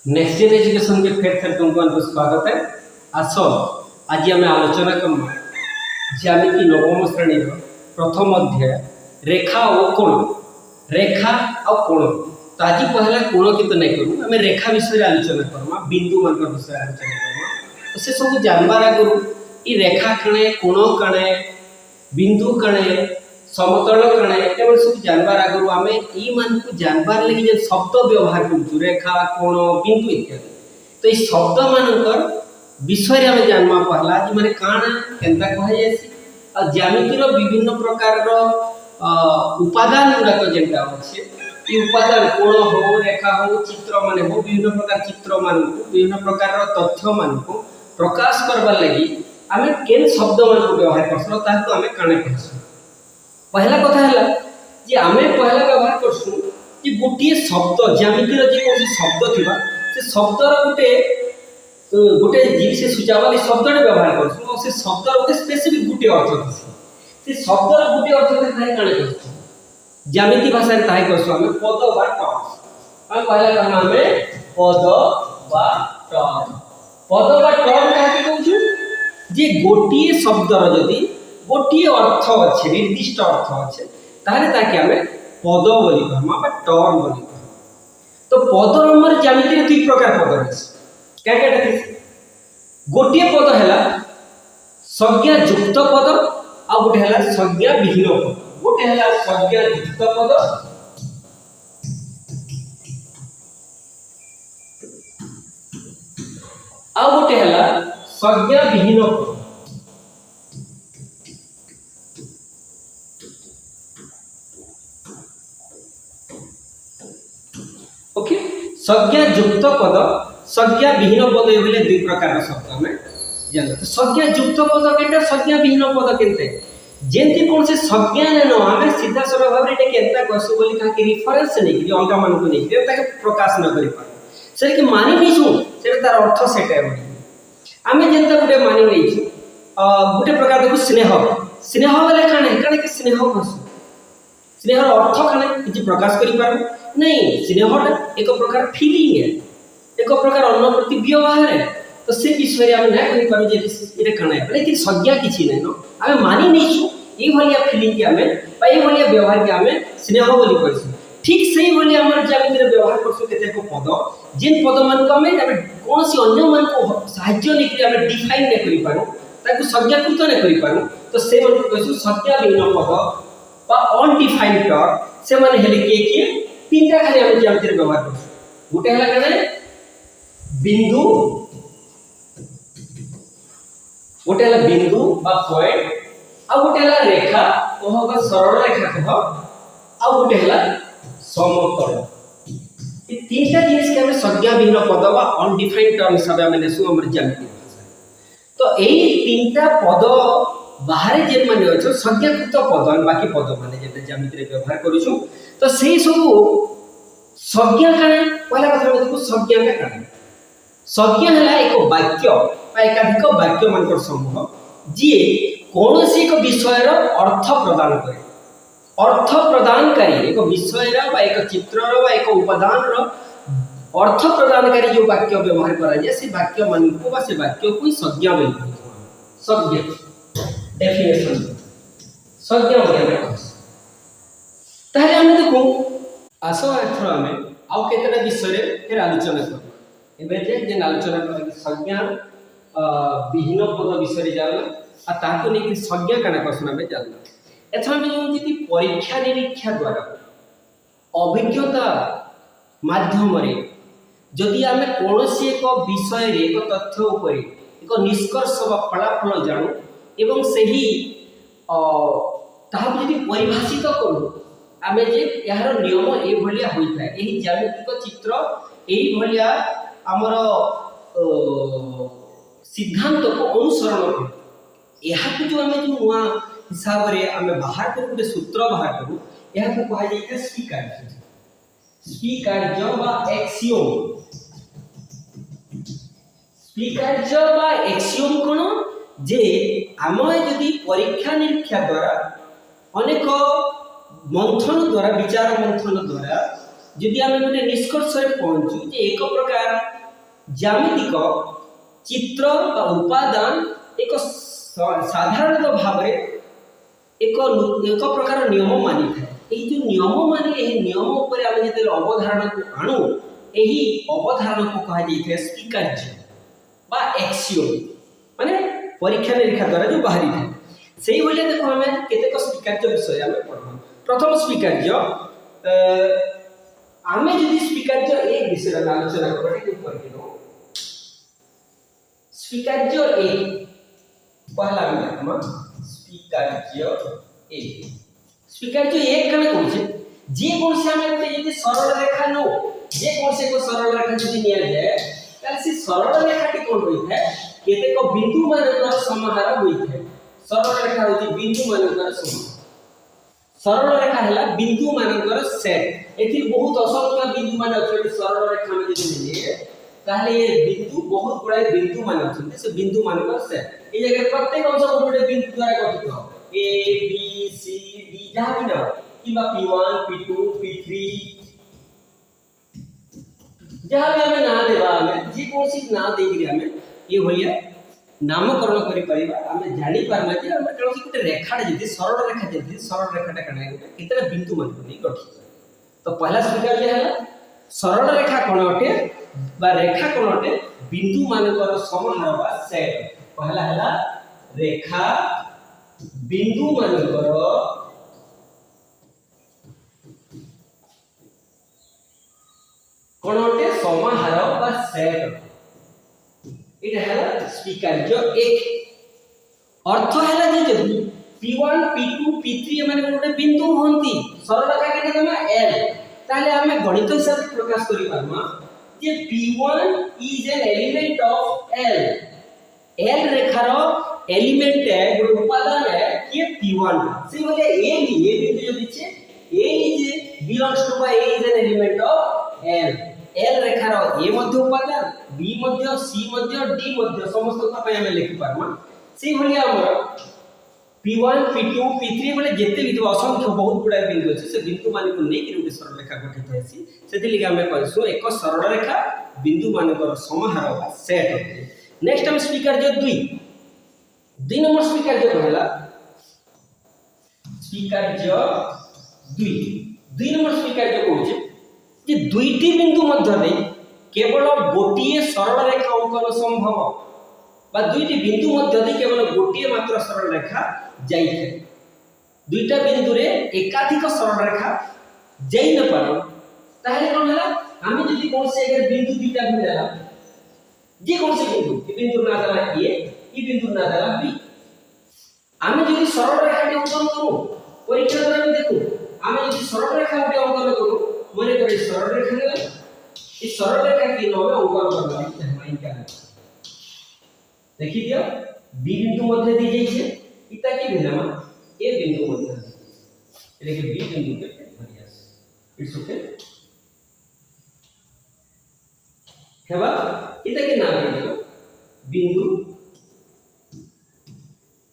Next year education के फेर तुमको स्वागत है। आस आज आम आलोचना करम ज्यामिति नवम श्रेणी प्रथम अध्याय रेखा और कोण। रेखा और कोण तो आज पहला कोण कित नहीं करूँ आम रेखा विषय आलोचना करमा बिंदु मान विषय आलोचना करमा। तो से सब जानवर आगु ये रेखा कणे कोण कणे बिंदु कणे समतल कणे एवं सब जानवर आगु आम को जानवर लगी जो शब्द व्यवहार करूँ रेखा कोण बिंदु इत्यादि। तो ये शब्द मानकर विषय आम जानमा पहला जी माने काना केनता कह जाए ज्यामितिर विभिन्न प्रकार उपादान गुड़ाक जेनटा अच्छे ये उपादान कोण हो रेखा हो चित्र माने हो विभिन्न प्रकार चित्र मान विभिन्न प्रकार तथ्य मान प्रकाश करवार लगी आम केन शब्द मान व्यवहार करसु ताको आम काना कहसु। पहला कथा है जे आम पहला व्यवहार करसु कि गोटे शब्द ज्यामितिर जे कौन शब्द थिबा से शब्दर गोटे गोटे जिनसे सूचावाली शब्द व्यवहार करसु से शब्दर गोटे स्पेसिफिक गोटे अर्थ थिसी से शब्दर गोटे अर्थ थे ताहे काने करसु ज्यामिति भाषा रे ताहे करसु आम पद बा टर्म। आम पहला कहना आम पद बा टर्म। पद बा टर्म काहे कहउछु जे गोटे शब्दर जदी गोटे अर्थ अच्छे निर्दिष्ट अर्थ अच्छे ताहले ताके आमे पद बोली कहमा बा टर्म बोली कहमा। तो पद हमर ज्यामिति रे दुई प्रकार पद अछि क्या क्या देखि गोटे पद हैला संज्ञा युक्त पद आ गोटे हैला संज्ञा विहीन पद। गोटे हैला संज्ञा युक्त पद आ गोटे हैला संज्ञा विहीन पद। ओके संज्ञा युक्त पद संज्ञा विहीन पद ये दुई प्रकार शब्द हमें जानते। तो संज्ञा युक्त पद केटा संज्ञा विहीन पद केनते जेंति कोन से संज्ञा ने न हमें सीधा सरल भाव रे केनता कहसु बोली का कि रेफरेंस नै कि अंका मान को नै कि ताके प्रकाश न करि पार से कि मानि नै छु से तार अर्थ सेटा है हमें जेंता गुटे मानि नै छु गुटे प्रकार देखु स्नेह स्नेह वाले काने कि स्नेह कहसु स्नेहर अर्थ काने कि प्रकाश करि पार नहीं स्नेहटा एक प्रकार फीलिंग है एक प्रकार अन्न प्रति व्यवहार है। तो से विषय आम ना कहि पारु जे एटा काना है लेकिन संज्ञा किछि नै न आमे मानि नै छु ए भलिया फीलिंग के आमे बा ए भलिया व्यवहार के आमे स्नेह बोली कहसु। ठीक सही बोली हमर ज्यामिति रे व्यवहार करसु केते को पद जिन पद मान को आमे कोनसी अन्य मान को सहाय्य नै कि आमे डिफाइन नै करि पारु ताकू संज्ञाकृत नै करि पारु तो से मन कहसु संज्ञा विहीन पद बा अनडिफाइंड टर्म से माने हेले के तीनटा खाली हम ज्यामिति रे व्यवहार करसु। गोटे हला कने बिंदु गोटे हला बिंदु बा पॉइंट आ गोटे हला रेखा ओह बा सरल रेखा कह आ गोटे हला समतल। ई तीनटा जिनिस के हम संज्ञा विहीन पद बा अनडिफाइंड टर्म हिसाब में नेसु हमर ज्यामिति भाषा। तो एई तीनटा पद बाहर जे माने अछि संज्ञाकृत पद बाकी पद माने जे ज्यामिति रे व्यवहार करूछु। तो सही सब संज्ञा काने पहला कथा देखो संज्ञा का काने संज्ञा हला एक वाक्य बा एकाधिक वाक्य मानकर समूह जे कोनोसी एक विषयर अर्थ प्रदान करे अर्थ प्रदानकारी एक विषयर बा एक चित्रर बा एक उपादान रो अर्थ प्रदानकारी जो वाक्य व्यवहार करा जाय से वाक्य मान को बा से वाक्य को संज्ञा बोली कहू। संज्ञा डेफिनेशन संज्ञा बोली ताहले हम देखो आसो एथर हमें आउ केतरा विषय रे फिर आलोचना कर एबे जे आलोचना कर संज्ञा विहीन पद विषय रे जानला आ ताको नै कि संज्ञा काना प्रश्न में जानला। एथर में जो जति परीक्षा निरीक्षा द्वारा अभिज्ञता माध्यम रे जदि आमे कोनोसी एक विषय रे एक तथ्य ऊपर एक निष्कर्ष वा फलाफल जानू एवं सही ताहा जदि परिभाषित करू आमे जे यार नियम ए भलिया होइथा एही ज्यामितिक चित्र एही भलिया हमर सिद्धांत को अनुसरण करू एहा को जो आमे जो नुआ हिसाब रे आमे बाहर करू गुटे सूत्र बाहर करू एहा को कहा जाय स्वीकार्य बा एक्सियोम स्वीकार्य बा एक्सियोम कोन जे आमे जदि परीक्षा निरीक्षा द्वारा अनेक मंथन द्वारा विचार मंथन द्वारा जदि आम गोटे निष्कर्ष पहुँचू जे एक प्रकार ज्यामितिक चित्र बा उपादान एक साधारण भाव एक प्रकार नियम मानी था यही जो नियम मानी यही नियम उपर आम जो अवधारणा को आणु यही अवधारणा को कहा जाए स्वीकार्य बा एक्सियोम माने परीक्षा निरीक्षा द्वारा जो बाहरी था से भाई देखो आम केतेक स्वीकार्य विषय आम पढ़ा प्रथम स्वीकार्य आम जो स्वीकार्य ए विषय आलोचना करवा स्वीकार्य ए पहला देखमा स्वीकार्य ए स्वीकार्य ए कने कहै जे कोन से आम गोटे यदि सरल रेखा नो जे कोन से को सरल रेखा यदि निया जाए ताले से सरल रेखाटी कोन होई है केतेक बिंदु मानकर समाहार होई है सरल रेखा होती बिंदु मानकर समाहार सरल रेखा हला बिंदु मानकर सेट एथि बहुत असंख्य बिंदु मान अछि सरल रेखा में यदि लिए ताले ये बिंदु बहुत बड़ा बिंदु मान अछि से बिंदु मानकर सेट ए जगह प्रत्येक अंश गोटे बिंदु द्वारा गठित हो ए बी सी डी जहां भी ना किबा p1 p2 p3 जहां भी हमें ना देबा हमें जे कोसी ना देकरी हमें ये भलिया नामकरण करि परिबा हमें जानि पारना जे हमें कौन सी गोटे रेखाटा जति सरल रेखाटा कने कितने बिंदु मान को गठित तो पहला स्वीकार्य है सरल रेखा कोन अटे बा रेखा कोन अटे बिंदु मानकर समाहार बा सेट पहला है रेखा बिंदु मानकर कोन अटे समाहार बा सेट इटा है स्वीकार्य एक अर्थ है जे जदि p1 p2 p3 माने गोटे बिंदु होंती सरल रेखा केते तमे l ताले हमें गणित हिसाब से प्रकाश करि पारमा जे p1 is an element of l रेखार एलिमेंट है गोटे उपादान है कि p1 से बोले a बिंदु जो दिछे a is belongs to by a is an element of l रेखार a मध्य उपादान b मध्य c मध्य d मध्य समस्त का पे हमें लिखि पारमा से भली हमर p1 p2 p3 बोले जेते भी असंख्य बहुत गुडा बिंदु अछि से बिंदु मान को नै कि सरल रेखा गठित होइसी सेति लिगा हमें कहसु एक सरल रेखा बिंदु मानकर समाहार बा सेट होते नेक्स्ट हम स्वीकार्य 2 नंबर स्वीकार्य कहला स्वीकार्य 2 नंबर स्वीकार्य कहउछे जे दुईटी बिंदु मध्य रे केवल गोटिए सरल रेखा अंकन संभव बा दुईटी बिंदु मध्य रे केवल गोटिए मात्र सरल रेखा जाई थे दुईटा बिंदु रे एकाधिक सरल रेखा जाई न पारो ताहे कोन हला आमी जदि कोन से अगर बिंदु दुईटा भी देला जे कोन से बिंदु ना देला ए ई बिंदु ना देला बी आमी जदि सरल रेखा के अंकन करू परीक्षा द्वारा देखू आमी जदि सरल रेखा के अंकन करू मने करे सरल रेखा देला इस सरल रेखा के नोमे अंकन करबा चाहिए क्या देखि दियो बी बिंदु मध्य दी जाई छे इता की भेलामा ए बिंदु मध्य એટલે કે बी बिंदु के बढ़िया इट्स ओके हेबा इता के नाम देलो बिंदु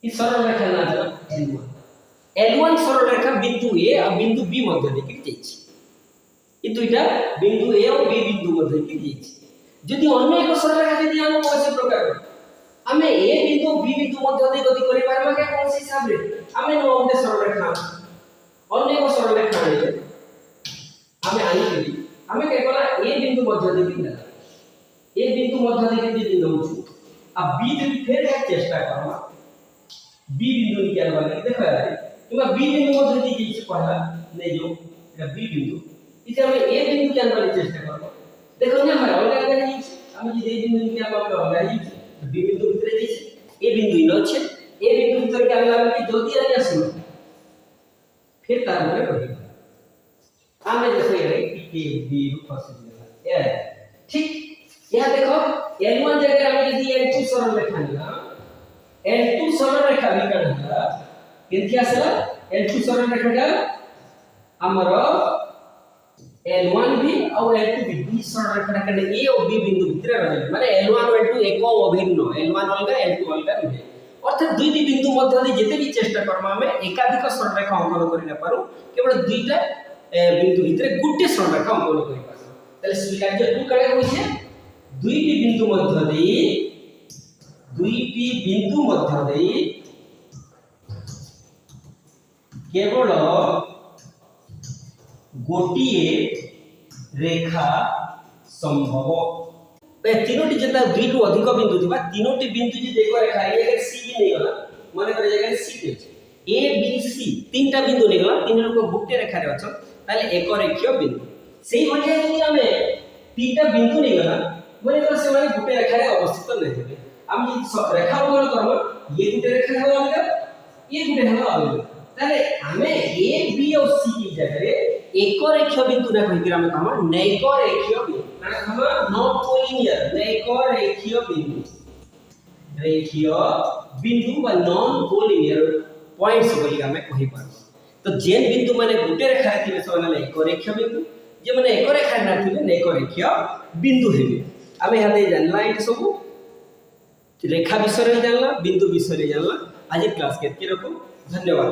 इस सरल रेखा ना देलो l1 सरल रेखा बिंदु ए और बिंदु बी मध्य देके जाई छे ई दुईटा बिंदु ए और बी बिंदु मध्य के जाई छे यदि अन्य एक सरल रेखा यदि हम कोसे प्रकार हमें ए बिंदु बी बिंदु मध्य दे गति करि पारमा के कोन से हिसाब रे हमें नो हमने सरल रेखा अन्य एक सरल रेखा है हमें आनी करी हमें केवल ए बिंदु मध्य दे दिना ए बिंदु मध्य दे के दिन दउछु अब बी बिंदु फेर एक चेष्टा करमा बी बिंदु निकाल वाले देखो यार तुम बी बिंदु मध्य दे के पहला नहीं जो ये बी बिंदु इसे हमें ए बिंदु के अंदर चेष्टा करो देखो ना हमारा अलग अलग है हम जे ए बिंदु के हम अलग है बी बिंदु भीतर जे ए बिंदु इन छे ए बिंदु भीतर के अलग अलग जल्दी आ जासु फिर तार में रही हमें जैसे है कि बी फंस गया ए ठीक यहां देखो l1 जगह हमें यदि l2 सरल रेखा लिया l2 सरल रेखा भी करना केंति आसला l2 सरल रेखा का हमरो L1 भी और L2 भी बी सरल रेखा करने ए और बी बिंदु भीतर रहे माने L1 और L2 एको अभिन्न L1 अलग L2 अलग रहे अर्थात दुईटी बिंदु मध्य दे जेते भी चेष्टा करबा हमें एकाधिक सरल रेखा अंकन करि न पारू केवल दुईटा बिंदु भितर गोटे सरलरेखा अंकन करि पारबो ताले स्वीकार्य टू काळे होइछे दुईटी बिंदु मध्य देई केवल गोटिए रेखा संभव ए तीनोटी जेता दुईटू अधिक बिंदु थिबा तीनोटी बिंदु जे देखो रेखा ये सी भी नहीं गला माने करे जगह सी अछि ए बी सी तीनटा बिंदु नहीं गला तीन लोक गोटे रेखा रे अछन ताले एक रेखीय बिंदु सेही भलिया यदि हमें तीनटा बिंदु नहीं गला माने करे से माने गोटे रेखा रे अवस्थित नहीं हेबे हम जे रेखा अवलोकन करबो ये गोटे रेखा हेबा अलग ये गोटे हेबा अलग ताले हमें ए बी और सी की जगह रे एक रेखीय बिंदु ना कहि के हम कहमा नैक रेखीय बिंदु माने हम नॉट कोलिनियर नैक रेखीय बिंदु बा नॉन कोलिनियर पॉइंट्स बोली हमें कहि पार तो जेन बिंदु माने गुटे रेखा रे थिबे समान एक रेखीय बिंदु जे माने एक रेखा ना थिबे नैक रेखीय बिंदु हेबे आमे हाते जानला एत सब रेखा विषय रे जानला बिंदु विषय रे जानला आज क्लास के रखो धन्यवाद।